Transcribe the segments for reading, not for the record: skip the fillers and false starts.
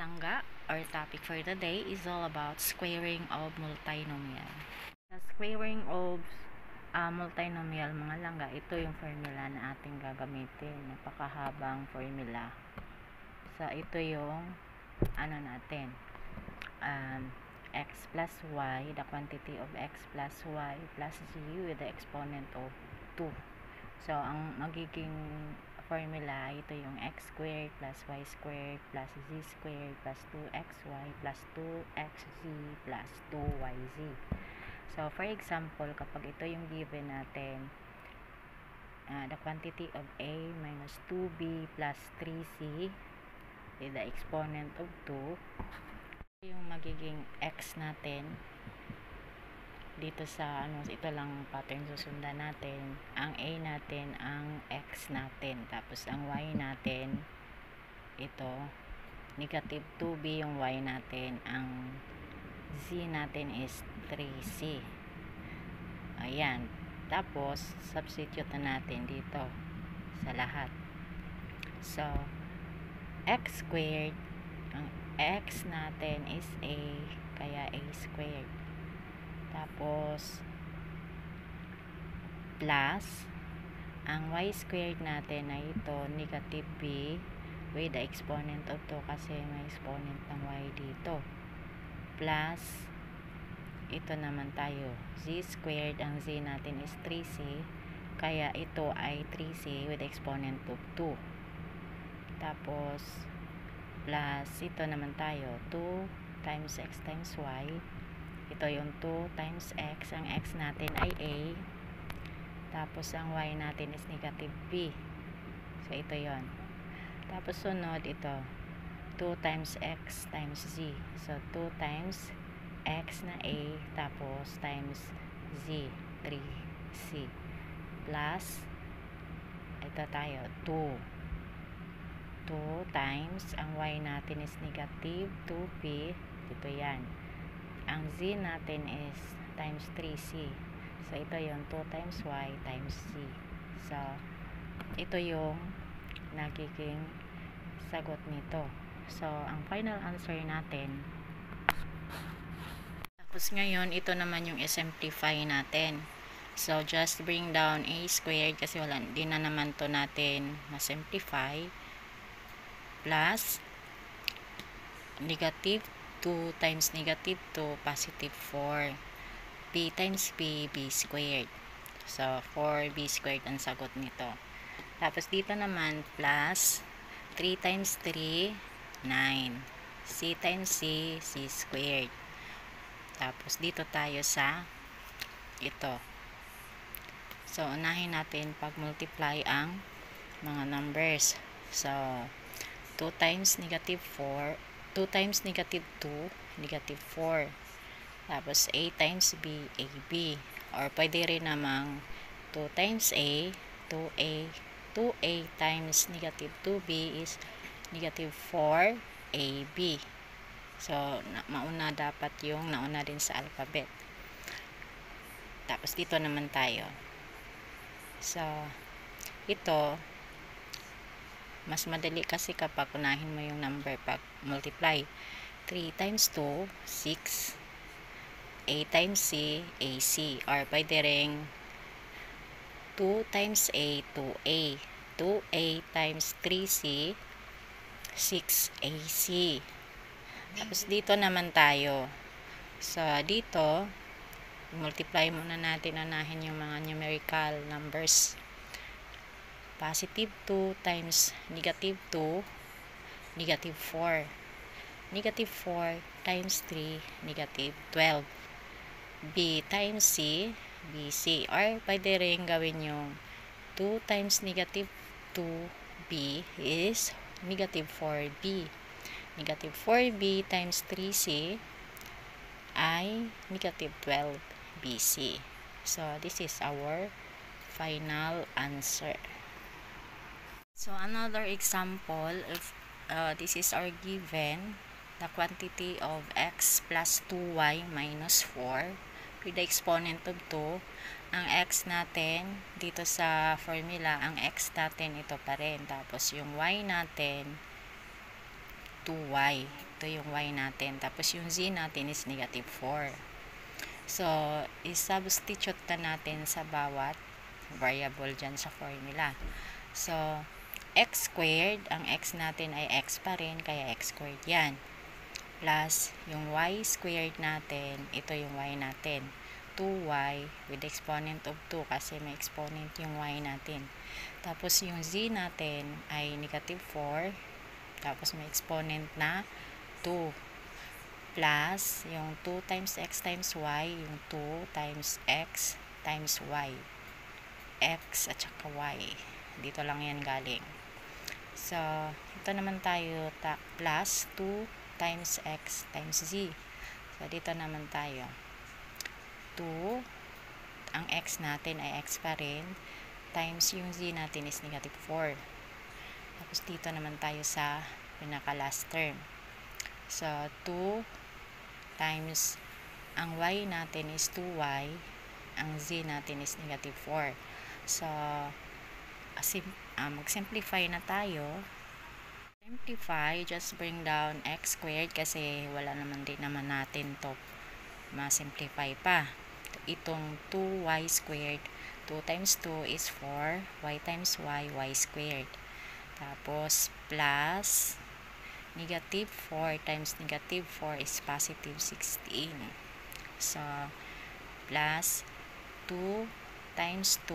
langga. Our topic for today is all about squaring of multinomial. The squaring of multinomial, mga langga, ito yung formula na ating gagamitin. Napakahabang formula. So, ito yung natin. X plus y, the quantity of x plus y plus z with the exponent of 2. So, ang magiging formula, ito yung x squared plus y squared plus z squared plus 2xy plus 2xz plus 2yz. So, for example, kapag ito yung given natin, the quantity of a minus 2b plus 3c with the exponent of 2, yung magiging x natin dito sa ito lang pattern susundan natin. Ang a natin ang x natin, tapos ang y natin ito negative 2b yung y natin, ang z natin is 3c. Ayan, tapos substitute na natin dito sa lahat. So x squared, ang x natin is a, kaya a squared. Tapos plus ang y squared natin ay ito negative b with the exponent of 2 kasi may exponent ng y dito, plus ito naman tayo z squared, ang z natin is 3c kaya ito ay 3c with the exponent of 2, tapos plus ito naman tayo 2 times x times y, ito yung 2 times x, ang x natin ay a, tapos ang y natin is negative b. So ito yon. Tapos sunod ito 2 times x times z. So 2 times x na a, tapos times z 3c, plus ito tayo 2 times ang y natin is negative 2b, ito yan. Ang z natin is times 3c. So, ito yung 2 times y times z. So, ito yung nagiging sagot nito. So, ang final answer natin. Tapos ngayon, ito naman yung simplify natin. So, just bring down a squared kasi wala, di na naman to natin ma-simplify. Plus, negative 2 times negative 2, positive 4. b times b, b squared. So, 4b squared ang sagot nito. Tapos, dito naman, plus 3 times 3, 9. c times c, c squared. Tapos, dito tayo sa ito. So, unahin natin pag-multiply ang mga numbers. So, 2 times negative 4, 2 times negative 2, negative 4. Tapos, a times b, ab. Or, pwede rin namang 2 times a, 2a, 2a times negative 2b is negative 4ab. So, mauna dapat yung nauna din sa alphabet. Tapos, dito naman tayo. So, ito, mas madali kasi kapag unahin mo yung number pag multiply. 3 times 2, 6. A times c, ac. Or pwede ring 2 times a, 2a. 2a times 3c, 6ac. Tapos dito naman tayo. So, dito, multiply muna natin, unahin yung mga numerical numbers. Positive 2 times negative 2, negative 4. Negative 4 times 3, negative 12. b times c, bc. Or pwede rin gawin yung 2 times negative 2b is negative 4b. Negative 4b times 3c ay negative 12bc. So, this is our final answer. So, another example, if this is our given, the quantity of x plus 2y minus 4 with the exponent of 2. Ang x natin, dito sa formula, ang x natin ito pa rin. Tapos, yung y natin, 2y. ito yung y natin. Tapos yung z natin is negative 4. So, i-substitute na natin sa bawat variable dyan sa formula. So, x squared, ang x natin ay x pa rin, kaya x squared yan. Plus, yung y squared natin, ito yung y natin. 2y with exponent of 2 kasi may exponent yung y natin. Tapos, yung z natin ay negative 4. Tapos, may exponent na 2. Plus, yung 2 times x times y, yung 2 times x times y. X at saka y. Dito lang yan galing. So, ito naman tayo, plus 2 times x times z. So, dito naman tayo. 2, ang x natin ay x pa rin, times yung z natin is negative 4. Tapos, dito naman tayo sa pinaka last term. So, 2 times ang y natin is 2y, ang z natin is negative 4. So, mag-simplify na tayo. Simplify, just bring down x squared kasi wala naman din naman natin to ma-simplify pa. Itong 2y squared, 2 times 2 is 4, y times y, y squared. Tapos, plus negative 4 times negative 4 is positive 16. So, plus 2 times 2,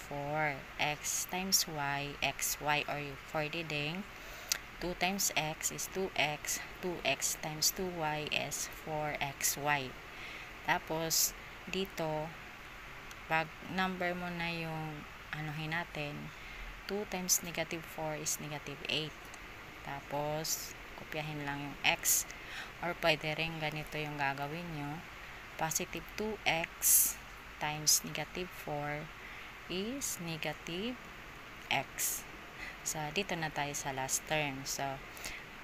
4. X times y, xy, or for diding. 2 times x is 2x. 2x times 2y is 4xy. Tapos, dito, pag number mo na yung anuhin natin, 2 times negative 4 is negative 8. Tapos, kopyahin lang yung x. Or pwede rin ganito yung gagawin nyo. Positive 2x times negative 4 is negative x. So, dito na tayo sa last term. So,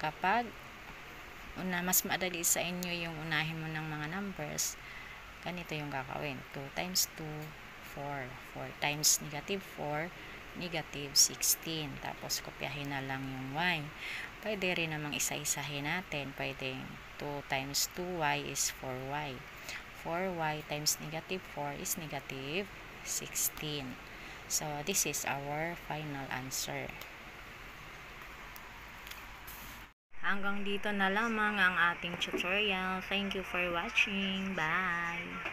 kapag mas madali sa inyo yung unahin mo ng mga numbers, ganito yung gagawin. 2 times 2, 4. 4 times negative 4, negative 16. Tapos, kopyahin na lang yung y. Pwede rin namang isa-isahin natin. Pwede 2 times 2y is 4y. 4y times negative 4 is negative 16. So, this is our final answer. Hanggang dito na lamang ang ating tutorial. Thank you for watching. Bye!